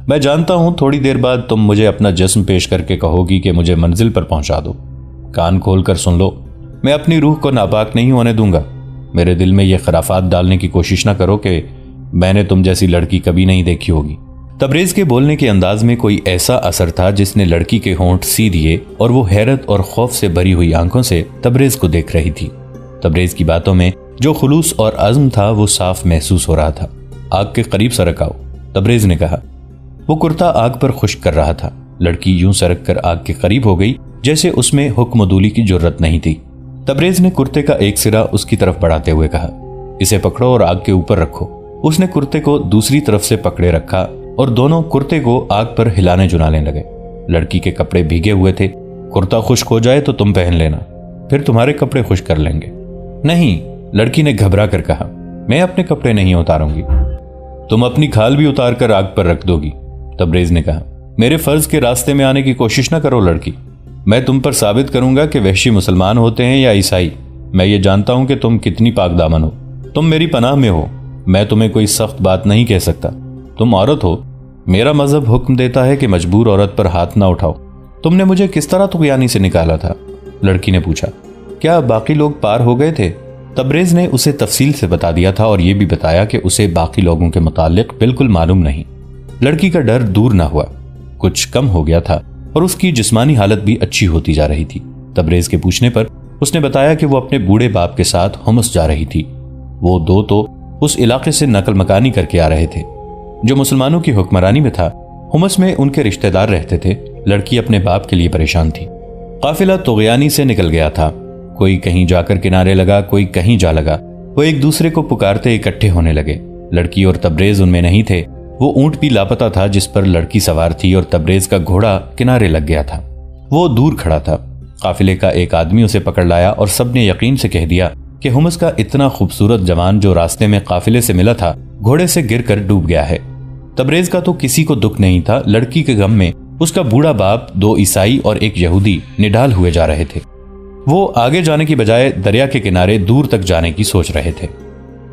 मैं जानता हूं थोड़ी देर बाद तुम मुझे अपना जिस्म पेश करके कहोगी कि मुझे मंजिल पर पहुंचा दो। कान खोल कर सुन लो, मैं अपनी रूह को नापाक नहीं होने दूंगा। मेरे दिल में यह खराफात डालने की कोशिश ना करो कि मैंने तुम जैसी लड़की कभी नहीं देखी होगी। तबरेज के बोलने के अंदाज में कोई ऐसा असर था जिसने लड़की के होंठ सी दिए और वो हैरत और खौफ से भरी हुई आंखों से तबरेज को देख रही थी। तबरेज की बातों में जो खुलूस और अज़्म था वो साफ महसूस हो रहा था। आग के करीब सरक आओ, तबरेज ने कहा। वो कुर्ता आग पर खुश्क कर रहा था। लड़की यूं सरक कर आग के करीब हो गई जैसे उसमें हुक्मदूली की जरूरत नहीं थी। तबरेज ने कुर्ते का एक सिरा उसकी तरफ बढ़ाते हुए कहा, इसे पकड़ो और आग के ऊपर रखो। उसने कुर्ते को दूसरी तरफ से पकड़े रखा और दोनों कुर्ते को आग पर हिलाने जुलाने लगे। लड़की के कपड़े भीगे हुए थे। कुर्ता खुश्क हो जाए तो तुम पहन लेना, फिर तुम्हारे कपड़े खुश्क कर लेंगे। नहीं, लड़की ने घबरा कर कहा, मैं अपने कपड़े नहीं उतारूंगी। तुम अपनी खाल भी उतार कर आग पर रख दोगी, तबरेज ने कहा। मेरे फर्ज के रास्ते में आने की कोशिश ना करो लड़की। मैं तुम पर साबित करूंगा कि वहशी मुसलमान होते हैं या ईसाई। मैं ये जानता हूं कि तुम कितनी पाक दामन हो। तुम मेरी पनाह में हो। मैं तुम्हें कोई सख्त बात नहीं कह सकता। तुम औरत हो। मेरा मजहब हुक्म देता है कि मजबूर औरत पर हाथ ना उठाओ। तुमने मुझे किस तरह तुगयानी से निकाला था? लड़की ने पूछा। क्या बाकी लोग पार हो गए थे? तबरेज ने उसे तफसील से बता दिया था और यह भी बताया कि उसे बाकी लोगों के मुतालिक बिल्कुल मालूम नहीं। लड़की का डर दूर ना हुआ, कुछ कम हो गया था और उसकी जिस्मानी हालत भी अच्छी होती जा रही थी। तबरेज के पूछने पर उसने बताया कि वो अपने बूढ़े बाप के साथ हुमस जा रही थी। वो दो तो उस इलाके से नकल मकानी करके आ रहे थे जो मुसलमानों की हुक्मरानी में था। हुमस में उनके रिश्तेदार रहते थे। लड़की अपने बाप के लिए परेशान थी। काफिला तुगयानी से निकल गया था। कोई कहीं जाकर किनारे लगा, कोई कहीं जा लगा। वो एक दूसरे को पुकारते इकट्ठे होने लगे। लड़की और तबरेज उनमें नहीं थे। वो ऊंट भी लापता था जिस पर लड़की सवार थी और तबरेज का घोड़ा किनारे लग गया था। वो दूर खड़ा था। काफिले का एक आदमी उसे पकड़ लाया और सबने यकीन से कह दिया कि हुमस का इतना खूबसूरत जवान जो रास्ते में काफिले से मिला था घोड़े से गिरकर डूब गया है। तबरेज का तो किसी को दुख नहीं था। लड़की के गम में उसका बूढ़ा बाप, दो ईसाई और एक यहूदी निढाल हुए जा रहे थे। वो आगे जाने की बजाय दरिया के किनारे दूर तक जाने की सोच रहे थे।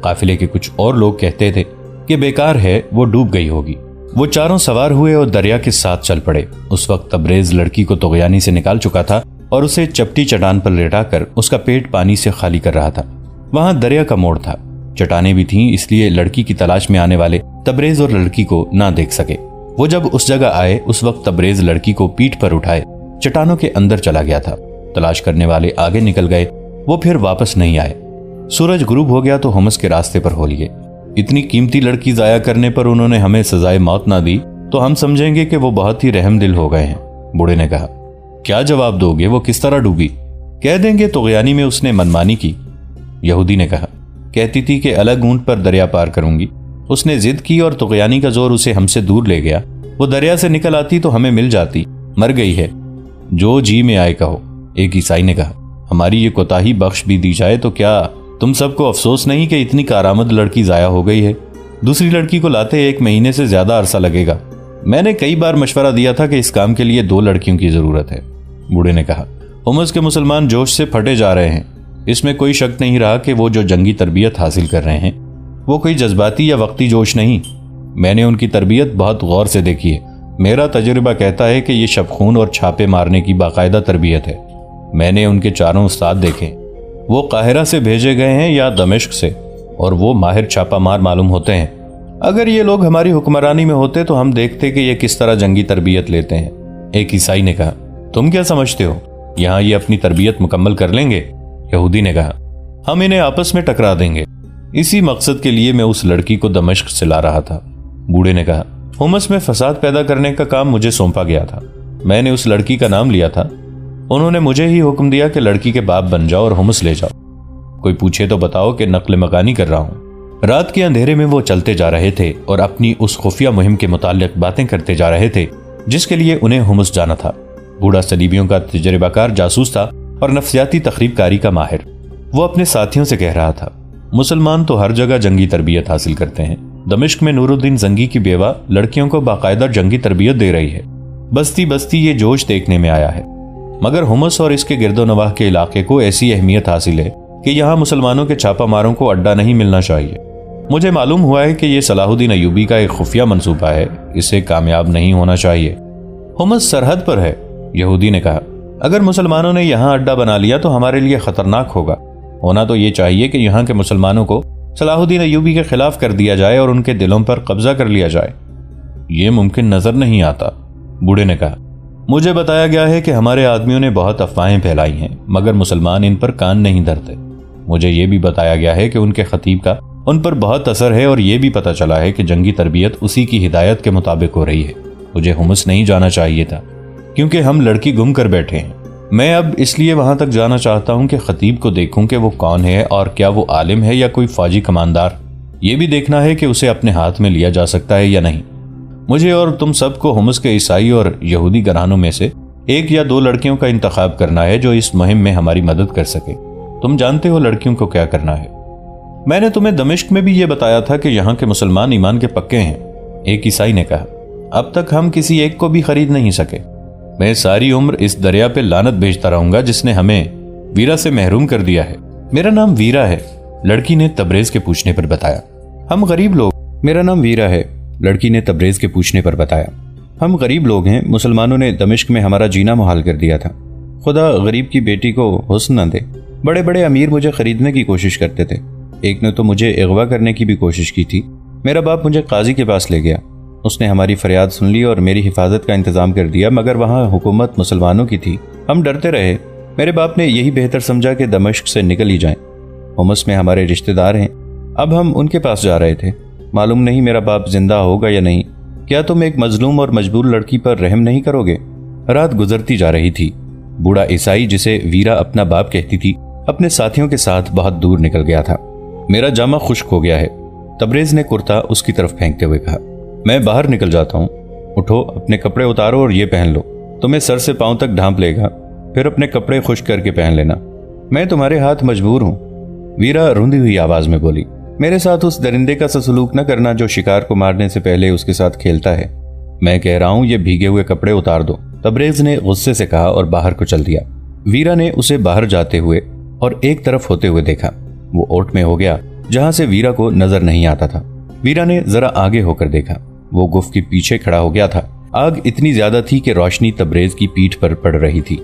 काफिले के कुछ और लोग कहते थे कि बेकार है, वो डूब गई होगी। वो चारों सवार हुए और दरिया के साथ चल पड़े। उस वक्त तबरेज लड़की को तुगयानी से निकाल चुका था और उसे चपटी चट्टान पर लेटाकर उसका पेट पानी से खाली कर रहा था। वहां दरिया का मोड़ था, चट्टानें भी थीं, इसलिए लड़की की तलाश में आने वाले तबरेज और लड़की को ना देख सके। वो जब उस जगह आए उस वक्त तबरेज लड़की को पीठ पर उठाए चट्टानों के अंदर चला गया था। तलाश करने वाले आगे निकल गए, वो फिर वापस नहीं आए। सूरज गुरूब हो गया तो हुमस के रास्ते पर हो लिए। इतनी कीमती लड़की जाया करने पर उन्होंने हमें सजाए मौत ना दी तो हम समझेंगे कि वो बहुत ही रहमदिल हो गए हैं, बूढ़े ने कहा। क्या जवाब दोगे? वो किस तरह डूबी? कह देंगे तुगयानी में उसने मनमानी की, यहूदी ने कहा। कहती थी कि अलग ऊंट पर दरिया पार करूंगी। उसने जिद की और तुगयानी का जोर उसे हमसे दूर ले गया। वो दरिया से निकल आती तो हमें मिल जाती। मर गई है, जो जी में आए कहो, एक ईसाई ने कहा। हमारी ये कोताही बख्श भी दी जाए तो क्या तुम सबको अफसोस नहीं कि इतनी कारामद लड़की जाया हो गई है? दूसरी लड़की को लाते 1 महीने से ज्यादा अरसा लगेगा। मैंने कई बार मशवरा दिया था कि इस काम के लिए 2 लड़कियों की जरूरत है, बूढ़े ने कहा। हुमस के मुसलमान जोश से फटे जा रहे हैं। इसमें कोई शक नहीं रहा कि वो जो जंगी तरबियत हासिल कर रहे हैं वो कोई जज्बाती या वक्ती जोश नहीं। मैंने उनकी तरबियत बहुत गौर से देखी है। मेरा तजुर्बा कहता है कि ये शबखून और छापे मारने की बाकायदा तरबियत है। मैंने उनके चारों उस्ताद देखे। वो काहिरा से भेजे गए हैं या दमिश्क से, और वो माहिर छापा मार मालूम होते हैं। अगर ये लोग हमारी हुक्मरानी में होते तो हम देखते कि ये किस तरह जंगी तरबियत लेते हैं, एक ईसाई ने कहा। तुम क्या समझते हो, यहाँ ये अपनी तरबियत मुकम्मल कर लेंगे? यहूदी ने कहा। हम इन्हें आपस में टकरा देंगे। इसी मकसद के लिए मैं उस लड़की को दमिश्क से ला रहा था, बूढ़े ने कहा। हुमस में फसाद पैदा करने का काम मुझे सौंपा गया था। मैंने उस लड़की का नाम लिया था। उन्होंने मुझे ही हुक्म दिया कि लड़की के बाप बन जाओ और हुमस ले जाओ। कोई पूछे तो बताओ कि नकल मकानी कर रहा हूं। रात के अंधेरे में वो चलते जा रहे थे और अपनी उस खुफिया मुहिम के मुताल्लिक बातें करते जा रहे थे जिसके लिए उन्हें हुमस जाना था। बूढ़ा सलीबियों का तजर्बाकार जासूस था और नफ्सियाती तखरीबकारी का माहिर। वो अपने साथियों से कह रहा था, मुसलमान तो हर जगह जंगी तरबियत हासिल करते हैं। दमिश्क में नूरुद्दीन जंगी की बेवा लड़कियों को बाकायदा जंगी तरबियत दे रही है। बस्ती बस्ती ये जोश देखने में आया है। मगर हुमस और इसके गिरदोनवाह के इलाके को ऐसी अहमियत हासिल है कि यहाँ मुसलमानों के छापा मारों को अड्डा नहीं मिलना चाहिए। मुझे मालूम हुआ है कि यह सलाहुद्दीन अय्यूबी का एक खुफिया मंसूबा है, इसे कामयाब नहीं होना चाहिए। हुमस सरहद पर है, यहूदी ने कहा। अगर मुसलमानों ने यहाँ अड्डा बना लिया तो हमारे लिए खतरनाक होगा। होना तो ये चाहिए कि यहाँ के मुसलमानों को सलाहुद्दीन अय्यूबी के खिलाफ कर दिया जाए और उनके दिलों पर कब्जा कर लिया जाए। ये मुमकिन नजर नहीं आता, बूढ़े ने कहा। मुझे बताया गया है कि हमारे आदमियों ने बहुत अफवाहें फैलाई हैं, मगर मुसलमान इन पर कान नहीं धरते। मुझे ये भी बताया गया है कि उनके खतीब का उन पर बहुत असर है और यह भी पता चला है कि जंगी तरबियत उसी की हिदायत के मुताबिक हो रही है। मुझे हुमस नहीं जाना चाहिए था, क्योंकि हम लड़की गुम कर बैठे हैं। मैं अब इसलिए वहां तक जाना चाहता हूं कि खतीब को देखूं कि वो कौन है और क्या वो आलिम है या कोई फौजी कमांडार। ये भी देखना है कि उसे अपने हाथ में लिया जा सकता है या नहीं। मुझे और तुम सबको हुमस के ईसाई और यहूदी घरानों में से 1 या 2 लड़कियों का इंतखाब करना है जो इस मुहिम में हमारी मदद कर सके। तुम जानते हो लड़कियों को क्या करना है। मैंने तुम्हें दमिश्क में भी ये बताया था कि यहाँ के मुसलमान ईमान के पक्के हैं, एक ईसाई ने कहा। अब तक हम किसी एक को भी खरीद नहीं सके। मैं सारी उम्र इस दरिया पे लानत भेजता रहूंगा जिसने हमें वीरा से महरूम कर दिया है। मेरा नाम वीरा है, लड़की ने तबरेज के पूछने पर बताया। हम गरीब लोग। मेरा नाम वीरा है, लड़की ने तबरेज के पूछने पर बताया। हम गरीब लोग हैं। मुसलमानों ने दमिश्क में हमारा जीना मुहाल कर दिया था। खुदा गरीब की बेटी को हुस्न न दे। बड़े बड़े अमीर मुझे खरीदने की कोशिश करते थे। एक ने तो मुझे अगवा करने की भी कोशिश की थी। मेरा बाप मुझे काजी के पास ले गया। उसने हमारी फरियाद सुन ली और मेरी हिफाजत का इंतजाम कर दिया, मगर वहाँ हुकूमत मुसलमानों की थी। हम डरते रहे। मेरे बाप ने यही बेहतर समझा कि दमिश्क से निकल ही जाएं। हुमस में हमारे रिश्तेदार हैं। अब हम उनके पास जा रहे थे। मालूम नहीं मेरा बाप जिंदा होगा या नहीं। क्या तुम एक मजलूम और मजबूर लड़की पर रहम नहीं करोगे? रात गुजरती जा रही थी। बूढ़ा ईसाई, जिसे वीरा अपना बाप कहती थी, अपने साथियों के साथ बहुत दूर निकल गया था। मेरा जामा खुश्क हो गया है, तबरेज ने कुर्ता उसकी तरफ फेंकते हुए कहा। मैं बाहर निकल जाता हूँ। उठो, अपने कपड़े उतारो और ये पहन लो। तुम्हें सर से पांव तक ढांप लेगा, फिर अपने कपड़े खुश्क करके पहन लेना। मैं तुम्हारे हाथ मजबूर हूँ, वीरा रुंधी हुई आवाज में बोली। मेरे साथ उस दरिंदे का सा सलूक न करना जो शिकार को मारने से पहले उसके साथ खेलता है। मैं कह रहा हूँ ये भीगे हुए कपड़े उतार दो, तबरेज ने गुस्से से कहा और बाहर को चल दिया। वीरा ने उसे बाहर जाते हुए और एक तरफ होते हुए देखा। वो ओट में हो गया जहां से वीरा को नजर नहीं आता था। वीरा ने जरा आगे होकर देखा। वो गुफ के पीछे खड़ा हो गया था। आग इतनी ज्यादा थी कि रोशनी तबरेज की पीठ पर पड़ रही थी।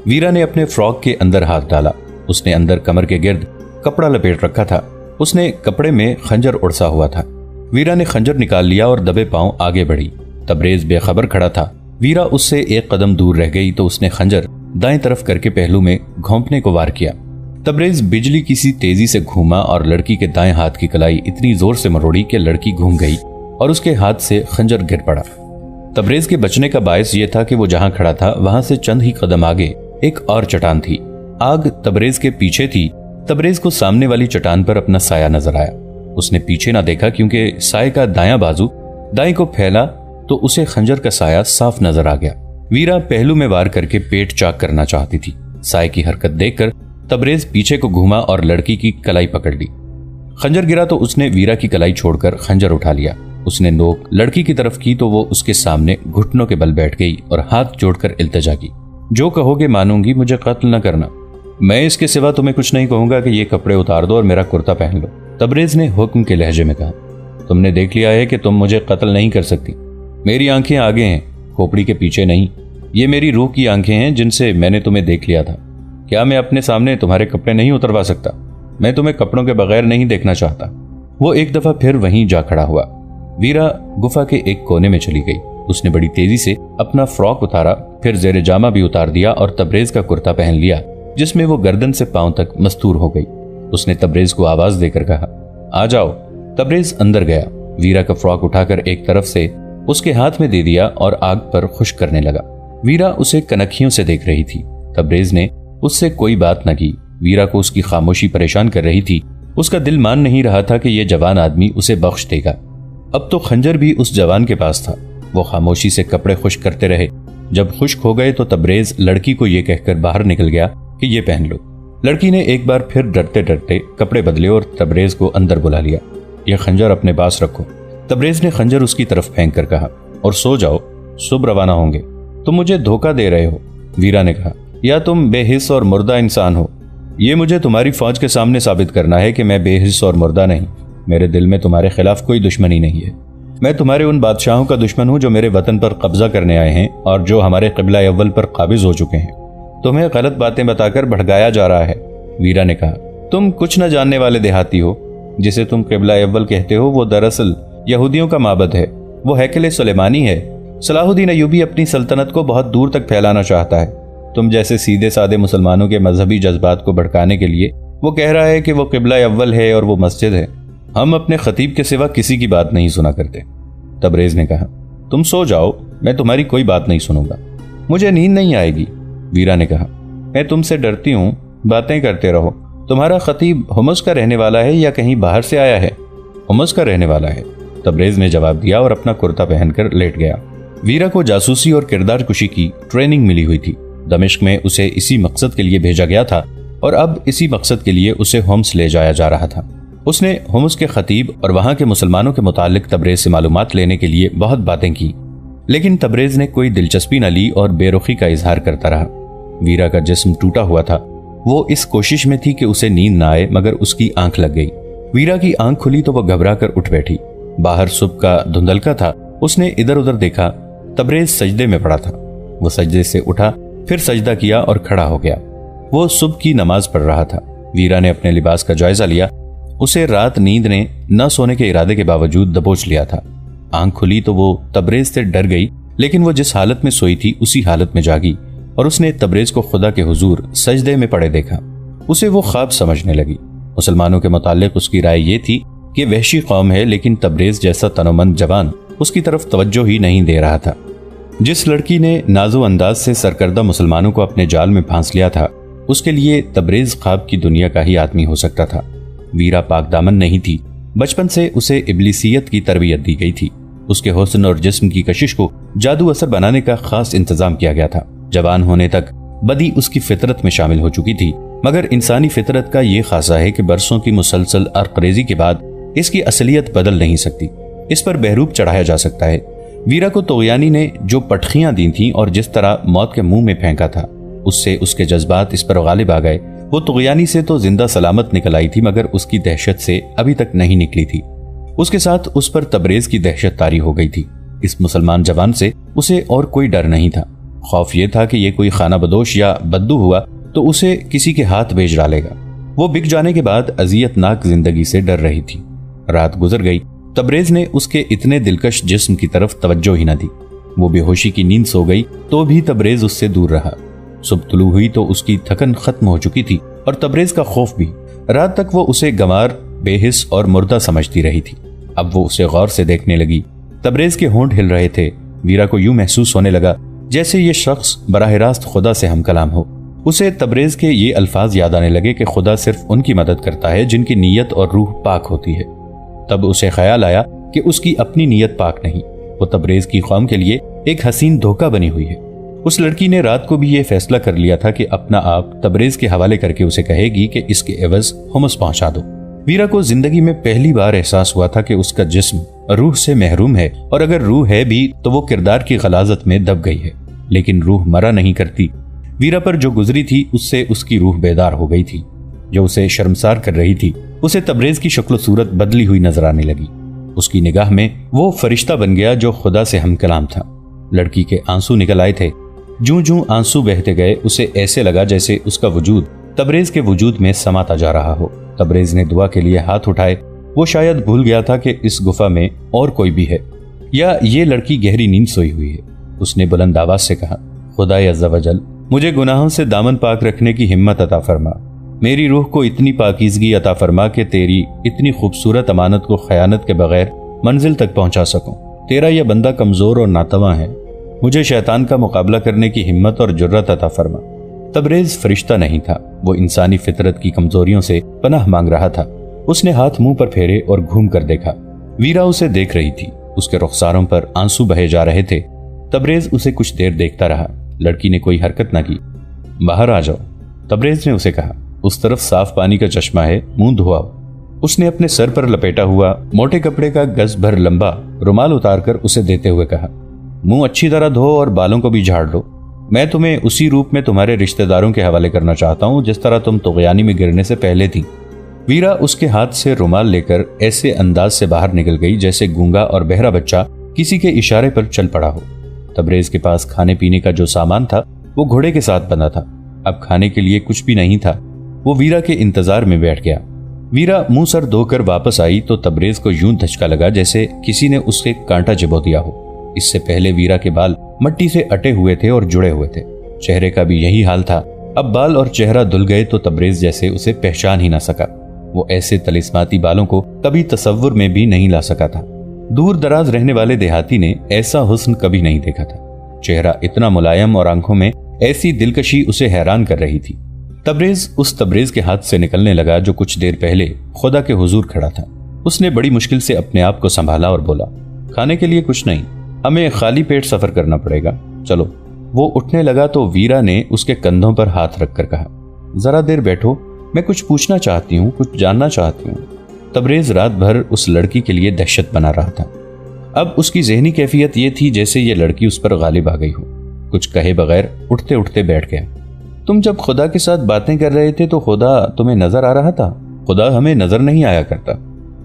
वीरा ने अपने फ्रॉक के अंदर हाथ डाला। उसने अंदर कमर के गिर्द कपड़ा लपेट रखा था। उसने कपड़े में खंजर उड़सा हुआ था। वीरा ने खंजर निकाल लिया और दबे पांव आगे बढ़ी। तबरेज बेखबर खड़ा था। वीरा उससे एक कदम दूर रह गई तो उसने खंजर दाएं तरफ करके पहलू में घोंपने को वार किया। तबरेज बिजली की सी तेजी से घूमा और लड़की के दाएं हाथ की कलाई इतनी जोर से मरोड़ी कि लड़की घूम गई और उसके हाथ से खंजर गिर पड़ा। तबरेज के बचने का बायस यह था कि वो जहां खड़ा था वहां से चंद ही कदम आगे एक और चट्टान थी। आग तबरेज के पीछे थी। तबरेज को सामने वाली चट्टान पर अपना साया नजर आया। उसने पीछे ना देखा क्योंकि साये का दायां बाजू दाएं को फैला तो उसे खंजर का साया साफ नजर आ गया। वीरा पहलू में वार करके पेट चाक करना चाहती थी। साये की हरकत देखकर तबरेज पीछे को घूमा और लड़की की कलाई पकड़ ली। खंजर गिरा तो उसने वीरा की कलाई छोड़कर खंजर उठा लिया। उसने नोक लड़की की तरफ की तो वो उसके सामने घुटनों के बल बैठ गई और हाथ जोड़कर इल्तिजा की। जो कहोगे मानूंगी, मुझे कत्ल न करना। मैं इसके सिवा तुम्हें कुछ नहीं कहूंगा कि ये कपड़े उतार दो और मेरा कुर्ता पहन लो, तबरेज ने हुक्म के लहजे में कहा। तुमने देख लिया है कि तुम मुझे कत्ल नहीं कर सकती। मेरी आंखें आगे हैं, खोपड़ी के पीछे नहीं। ये मेरी रूह की आंखें हैं जिनसे मैंने तुम्हें देख लिया था। क्या मैं अपने सामने तुम्हारे कपड़े नहीं उतरवा सकता? मैं तुम्हें कपड़ों के बगैर नहीं देखना चाहता। वो एक दफा फिर वहीं जा खड़ा हुआ। वीरा गुफा के एक कोने में चली गई। उसने बड़ी तेजी से अपना फ्रॉक उतारा, फिर जेरे जामा भी उतार दिया और तबरेज का कुर्ता पहन लिया जिसमें वो गर्दन से पांव तक मस्तूर हो गई। उसने तबरेज को आवाज देकर कहा, आ जाओ। तबरेज अंदर गया। वीरा का फ्रॉक उठाकर एक तरफ से उसके हाथ में दे दिया और आग पर खुश्क करने लगा। वीरा उसे कनखियों से देख रही थी। तबरेज ने उससे कोई बात न की। वीरा को उसकी खामोशी परेशान कर रही थी। उसका दिल मान नहीं रहा था कि यह जवान आदमी उसे बख्श देगा। अब तो खंजर भी उस जवान के पास था। वो खामोशी से कपड़े खुश्क करते रहे। जब खुश्क हो गए तो तबरेज लड़की को यह कहकर बाहर निकल गया कि ये पहन लो। लड़की ने एक बार फिर डरते डरते कपड़े बदले और तबरेज को अंदर बुला लिया। यह खंजर अपने पास रखो, तबरेज ने खंजर उसकी तरफ फेंक कर कहा, और सो जाओ, सुबह रवाना होंगे। तुम मुझे धोखा दे रहे हो, वीरा ने कहा, या तुम बेहिस और मुर्दा इंसान हो। ये मुझे तुम्हारी फौज के सामने साबित करना है कि मैं बेहिस और मुर्दा नहीं। मेरे दिल में तुम्हारे खिलाफ कोई दुश्मनी नहीं है। मैं तुम्हारे उन बादशाहों का दुश्मन हूं जो मेरे वतन पर कब्जा करने आए हैं और जो हमारे क़िबला अव्वल पर काबिज हो चुके हैं। तुम्हें गलत बातें बताकर भड़काया जा रहा है। वीरा ने कहा, तुम कुछ न जानने वाले देहाती हो। जिसे तुम क़िबला अव्वल कहते हो वो दरअसल यहूदियों का माबद है। वो हैकल सुलेमानी है। सलाहुद्दीन अय्यूबी अपनी सल्तनत को बहुत दूर तक फैलाना चाहता है। तुम जैसे सीधे साधे मुसलमानों के मजहबी जज्बात को भड़काने के लिए वो कह रहा है कि वो क़िबला अव्वल है और वो मस्जिद है। हम अपने खतीब के सिवा किसी की बात नहीं सुना करते। तबरेज ने कहा, तुम सो जाओ, मैं तुम्हारी कोई बात नहीं सुनूंगा। मुझे नींद नहीं आएगी। वीरा ने कहा, मैं तुमसे डरती हूं, बातें करते रहो। तुम्हारा खतीब हुमस का रहने वाला है या कहीं बाहर से आया है? हुमस का रहने वाला है, तबरेज ने जवाब दिया और अपना कुर्ता पहनकर लेट गया। वीरा को जासूसी और किरदार कुशी की ट्रेनिंग मिली हुई थी। दमिश्क में उसे इसी मकसद के लिए भेजा गया था और अब इसी मकसद के लिए उसे होम्स ले जाया जा रहा था। उसने होम्स के खतीब और वहां के मुसलमानों के मुतालिक तबरेज से मालूमात लेने के लिए बहुत बातें की, लेकिन तबरेज ने कोई दिलचस्पी न ली और बेरुखी का इजहार करता रहा। वीरा का जिस्म टूटा हुआ था। वो इस कोशिश में थी कि उसे नींद न आए, मगर उसकी आंख लग गई। वीरा की आंख खुली तो वह घबरा कर उठ बैठी। बाहर सुबह का धुंधलका था। उसने इधर उधर देखा। तबरेज सजदे में पड़ा था। वो सजदे से उठा, फिर सजदा किया और खड़ा हो गया। वो सुबह की नमाज पढ़ रहा था। वीरा ने अपने लिबास का जायजा लिया। उसे रात नींद ने न सोने के इरादे के बावजूद दबोच लिया था। आंख खुली तो वो तबरेज से डर गई, लेकिन वो जिस हालत में सोई थी उसी हालत में जागी और उसने तबरेज को खुदा के हुजूर सजदे में पड़े देखा। उसे वो ख्वाब समझने लगी। मुसलमानों के मुतालिक उसकी राय ये थी कि वहशी कौम है, लेकिन तबरेज जैसा तनोमंद जवान उसकी तरफ तवज्जो ही नहीं दे रहा था। जिस लड़की ने नाजो अंदाज से सरकर्दा मुसलमानों को अपने जाल में फांस लिया था, उसके लिए तबरेज ख्वाब की दुनिया का ही आदमी हो सकता था। वीरा पाक दामन नहीं थी। बचपन से उसे इब्लिसियत की तरबियत दी गई थी। उसके हुस्न और जिस्म की कशिश को जादू असर बनाने का खास इंतजाम किया गया था। जवान होने तक बदी उसकी फितरत में शामिल हो चुकी थी, मगर इंसानी फितरत का यह खासा है कि बरसों की मुसलसल अर्करेजी के बाद इसकी असलियत बदल नहीं सकती। इस पर बहरूप चढ़ाया जा सकता है। वीरा को तोगयानी ने जो पटखियां दी थीं और जिस तरह मौत के मुंह में फेंका था, उससे उसके जज्बात इस पर गालिब आ गए। वो तोगयानी से तो जिंदा सलामत निकल आई थी, मगर उसकी दहशत से अभी तक नहीं निकली थी। उसके साथ उस पर तबरेज की दहशत तारी हो गई थी। इस मुसलमान जवान से उसे और कोई डर नहीं था। खौफ यह था कि ये कोई खाना बदोश या बद्दू हुआ तो उसे किसी के हाथ भेज डालेगा। वो बिक जाने के बाद अजियतनाक जिंदगी से डर रही थी। रात गुजर गई। तबरेज ने उसके इतने दिलकश जिस्म की तरफ तवज्जो ही न दी। वो बेहोशी की नींद सो गई तो भी तबरेज उससे दूर रहा। सुबह तुलू हुई तो उसकी थकन खत्म हो चुकी थी और तबरेज का खौफ भी। रात तक वो उसे गंवार, बेहिस और मुर्दा समझती रही थी। अब वो उसे गौर से देखने लगी। तबरेज के होंठ हिल रहे थे। वीरा को यूं महसूस होने लगा जैसे ये शख्स बराह रास्त खुदा से हम कलाम हो। उसे तबरेज के ये अल्फाज याद आने लगे कि खुदा सिर्फ उनकी मदद करता है जिनकी नीयत और रूह पाक होती है। तब उसे ख्याल आया कि उसकी अपनी नीयत पाक नहीं, वो तबरेज की कौम के लिए एक हसीन धोखा बनी हुई है। उस लड़की ने रात को भी ये फैसला कर लिया था कि अपना आप तबरेज के हवाले करके उसे कहेगी कि इसके एवज हुमस पहुंचा दो। वीरा को जिंदगी में पहली बार एहसास हुआ था कि उसका जिस्म रूह से महरूम है, और अगर रूह है भी तो वो किरदार की गलाजत में दब गई है। लेकिन रूह मरा नहीं करती। वीरा पर जो गुजरी थी उससे उसकी रूह बेदार हो गई थी, जो उसे शर्मसार कर रही थी। उसे तबरेज की शक्ल सूरत बदली हुई नजर आने लगी। उसकी निगाह में वो फरिश्ता बन गया जो खुदा से हम कलाम था। लड़की के आंसू निकल आए थे। जूं जूं आंसू बहते गए उसे ऐसे लगा जैसे उसका वजूद तबरेज के वजूद में समाता जा रहा हो। तबरेज ने दुआ के लिए हाथ उठाए। वो शायद भूल गया था कि इस गुफा में और कोई भी है, या ये लड़की गहरी नींद सोई हुई है। उसने बुलंद आवाज से कहा, खुदा अज़्ज़ा वजल, मुझे गुनाहों से दामन पाक रखने की हिम्मत अता फरमा। मेरी रूह को इतनी पाकीज़गी अता फरमा कि तेरी इतनी खूबसूरत अमानत को खयानत के बगैर मंजिल तक पहुंचा सकूं। तेरा यह बंदा कमजोर और नातवा है। मुझे शैतान का मुकाबला करने की हिम्मत और जुर्रत अता फरमा। तबरेज फरिश्ता नहीं था। वो इंसानी फितरत की कमजोरियों से पनाह मांग रहा था। उसने हाथ मुंह पर फेरे और घूम कर देखा। वीरा उसे देख रही थी। उसके रुखसारों पर आंसू बहे जा रहे थे। तबरेज उसे कुछ देर देखता रहा। लड़की ने कोई हरकत न की। बाहर आ जाओ, तबरेज ने उसे कहा। उस तरफ साफ पानी का चश्मा है, मुंह धोआओ। उसने अपने सर पर लपेटा हुआ मोटे कपड़े का गज भर लंबा रुमाल उतारकर उसे देते हुए कहा, मुंह अच्छी तरह धो और बालों को भी झाड़ लो। मैं तुम्हें उसी रूप में तुम्हारे रिश्तेदारों के हवाले करना चाहता हूं जिस तरह तुम तुगयानी में गिरने से पहले थी। वीरा उसके हाथ से रुमाल लेकर ऐसे अंदाज से बाहर निकल गई जैसे गूंगा और बहरा बच्चा किसी के इशारे पर चल पड़ा हो। तबरेज के पास खाने पीने का जो सामान था वो घोड़े के साथ बंधा था। अब खाने के लिए कुछ भी नहीं था। वो वीरा के इंतजार में बैठ गया। वीरा मुंह सर धोकर वापस आई तो तबरेज को यूं धचका लगा जैसे किसी ने उसके कांटा चिबो दिया हो। इससे पहले वीरा के बाल मट्टी से अटे हुए थे और जुड़े हुए थे। चेहरे का भी यही हाल था। अब बाल और चेहरा धुल गए तो तबरेज जैसे उसे पहचान ही ना सका। वो ऐसे तलिस्माती बालों को कभी तसव्वुर में भी नहीं ला सका था। दूर दराज रहने वाले देहाती ने ऐसा हुस्न कभी नहीं देखा था। चेहरा इतना मुलायम और आंखों में ऐसी दिलकशी उसे हैरान कर रही थी। तबरेज उस तबरेज के हाथ से निकलने लगा जो कुछ देर पहले खुदा के हुजूर खड़ा था। उसने बड़ी मुश्किल से अपने आप को संभाला और बोला, खाने के लिए कुछ नहीं, हमें खाली पेट सफर करना पड़ेगा, चलो। वो उठने लगा तो वीरा ने उसके कंधों पर हाथ रखकर कहा, जरा देर बैठो, मैं कुछ पूछना चाहती हूँ, कुछ जानना चाहती हूँ। तबरेज रात भर उस लड़की के लिए दहशत बना रहा था। अब उसकी जहनी कैफियत ये थी जैसे ये लड़की उस पर गालिब आ गई हो। कुछ कहे बगैर उठते उठते बैठ गया। तुम जब खुदा के साथ बातें कर रहे थे तो खुदा तुम्हें नजर आ रहा था? खुदा हमें नजर नहीं आया करता,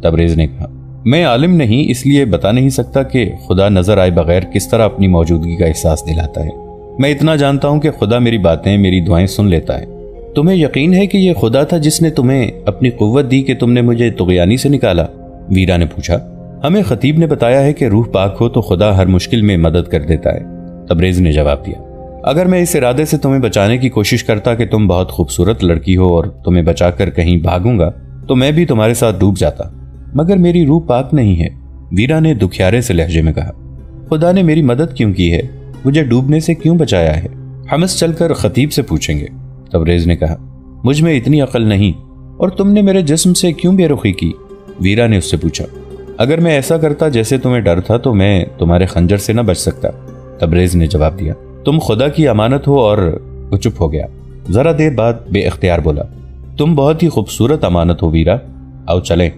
तबरेज ने कहा। मैं आलिम नहीं, इसलिए बता नहीं सकता कि खुदा नजर आए बगैर किस तरह अपनी मौजूदगी का एहसास दिलाता है। मैं इतना जानता हूं कि खुदा मेरी बातें, मेरी दुआएं सुन लेता है। तुम्हें यकीन है कि यह खुदा था जिसने तुम्हें अपनी कुव्वत दी कि तुमने मुझे तुगयानी से निकाला? वीरा ने पूछा। हमें खतीब ने बताया है कि रूह पाक हो तो खुदा हर मुश्किल में मदद कर देता है, तबरेज ने जवाब दिया। अगर मैं इस इरादे से तुम्हें बचाने की कोशिश करता कि तुम बहुत खूबसूरत लड़की हो और तुम्हें बचाकर कहीं भागूंगा तो मैं भी तुम्हारे साथ डूब जाता, मगर मेरी रूह पाक नहीं है, वीरा ने दुखियारे से लहजे में कहा। खुदा ने मेरी मदद क्यों की है? मुझे डूबने से क्यों बचाया है? हम चलकर खतीब से पूछेंगे, तबरेज ने कहा। मुझ में इतनी अकल नहीं। और तुमने मेरे जिस्म से क्यों बेरुखी की? वीरा ने उससे पूछा। अगर मैं ऐसा करता जैसे तुम्हें डर था तो मैं तुम्हारे खंजर से न बच सकता, तबरेज ने जवाब दिया। तुम खुदा की अमानत हो। और वो चुप हो गया। जरा देर बाद बेइख्तियार बोला, तुम बहुत ही खूबसूरत अमानत हो वीरा, आओ चलें।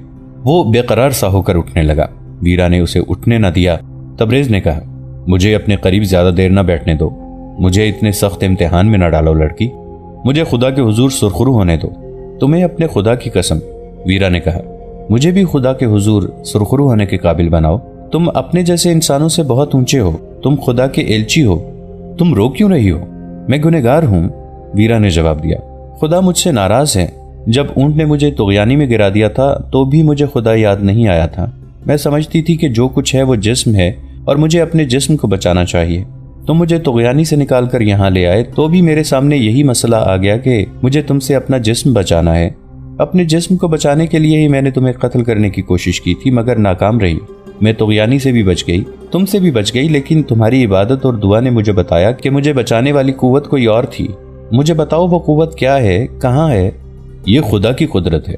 वो बेकरार सा होकर उठने लगा। वीरा ने उसे उठने न दिया। तबरेज ने कहा, मुझे अपने करीब ज्यादा देर न बैठने दो, मुझे इतने सख्त इम्तिहान में न डालो लड़की, मुझे खुदा के हुजूर सुरखरू होने दो। तुम्हें अपने खुदा की कसम, वीरा ने कहा, मुझे भी खुदा के हुजूर सुरखरू होने के काबिल बनाओ। तुम अपने जैसे इंसानों से बहुत ऊंचे हो, तुम खुदा के एलची हो। तुम रो क्यों रही हो? मैं गुनहगार हूं, वीरा ने जवाब दिया। खुदा मुझसे नाराज है। जब ऊंट ने मुझे तुगयानी में गिरा दिया था तो भी मुझे खुदा याद नहीं आया था। मैं समझती थी कि जो कुछ है वो जिस्म है और मुझे अपने जिस्म को बचाना चाहिए। तुम मुझे तुगयानी से निकाल कर यहाँ ले आए तो भी मेरे सामने यही मसला आ गया कि मुझे तुमसे अपना जिस्म बचाना है। अपने जिस्म को बचाने के लिए ही मैंने तुम्हें कत्ल करने की कोशिश की थी, मगर नाकाम रही। मैं तुगयानी से भी बच गई, तुमसे भी बच गई, लेकिन तुम्हारी इबादत और दुआ ने मुझे बताया कि मुझे बचाने वाली कुव्वत कोई और थी। मुझे बताओ वो कुव्वत क्या है, कहाँ है? ये खुदा की कुदरत है,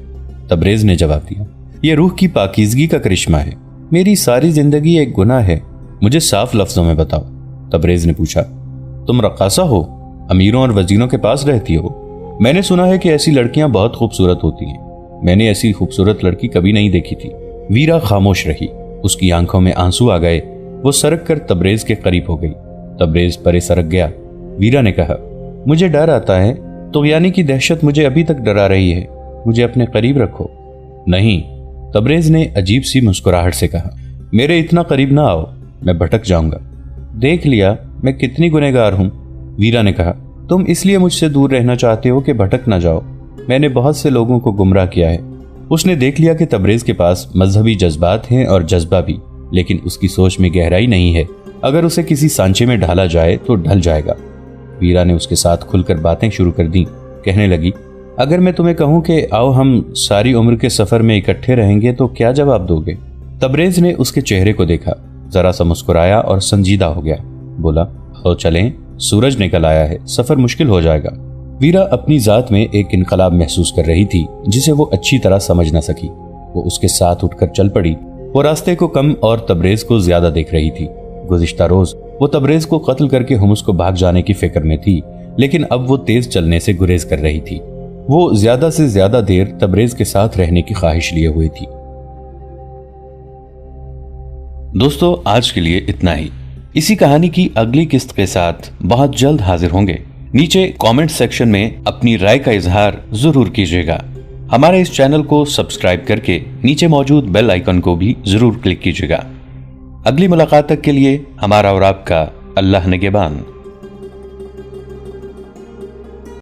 तबरेज ने जवाब दिया। ये रूह की पाकीज़गी का करिश्मा है। मेरी सारी जिंदगी एक गुनाह है, मुझे साफ लफ्जों में बताओ, तबरेज ने पूछा। तुम रक्कासा हो, अमीरों और वजीरों के पास रहती हो। मैंने सुना है कि ऐसी लड़कियां बहुत खूबसूरत होती हैं। मैंने ऐसी खूबसूरत लड़की कभी नहीं देखी थी। वीरा खामोश रही। उसकी आंखों में आंसू आ गए। वो सरक कर तबरेज के करीब हो गई। तबरेज परे सरक गया। वीरा ने कहा, मुझे डर आता है, तुगयानी की दहशत मुझे अभी तक डरा रही है, मुझे अपने करीब रखो। नहीं, तबरेज ने अजीब सी मुस्कुराहट से कहा, मेरे इतना करीब ना आओ, मैं भटक जाऊंगा। देख लिया मैं कितनी गुनहगार हूं, वीरा ने कहा। तुम इसलिए मुझसे दूर रहना चाहते हो कि भटक ना जाओ। मैंने बहुत से लोगों को गुमराह किया है। उसने देख लिया कि तबरेज के पास मजहबी जज्बात हैं और जज्बा भी, लेकिन उसकी सोच में गहराई नहीं है। अगर उसे किसी सांचे में ढाला जाए तो ढल जाएगा। वीरा ने उसके साथ खुलकर बातें शुरू कर दी। कहने लगी, अगर मैं तुम्हें कहूं कि आओ हम सारी उम्र के सफर में इकट्ठे रहेंगे तो क्या जवाब दोगे? तबरेज ने उसके चेहरे को देखा, जरा सा मुस्कुराया और संजीदा हो गया। बोला, आओ चलें, सूरज निकल आया है, सफर मुश्किल हो जाएगा। वीरा अपनी जात में एक इनकलाब महसूस कर रही थी जिसे वो अच्छी तरह समझ न सकी। वो उसके साथ उठकर चल पड़ी। वो रास्ते को कम और तबरेज को ज्यादा देख रही थी। गुज़िश्ता रोज वो तबरेज को कत्ल करके हुम्स को भाग जाने की फिक्र में थी, लेकिन अब वो तेज चलने से गुरेज कर रही थी। वो ज्यादा से ज्यादा देर तबरेज के साथ रहने की ख्वाहिश लिए हुई थी। दोस्तों, आज के लिए इतना ही। इसी कहानी की अगली किस्त के साथ बहुत जल्द हाजिर होंगे। नीचे कमेंट सेक्शन में अपनी राय का इजहार जरूर कीजिएगा। हमारे इस चैनल को सब्सक्राइब करके नीचे मौजूद बेल आइकन को भी जरूर क्लिक कीजिएगा। अगली मुलाकात तक के लिए हमारा और आपका अल्लाह निगहबान।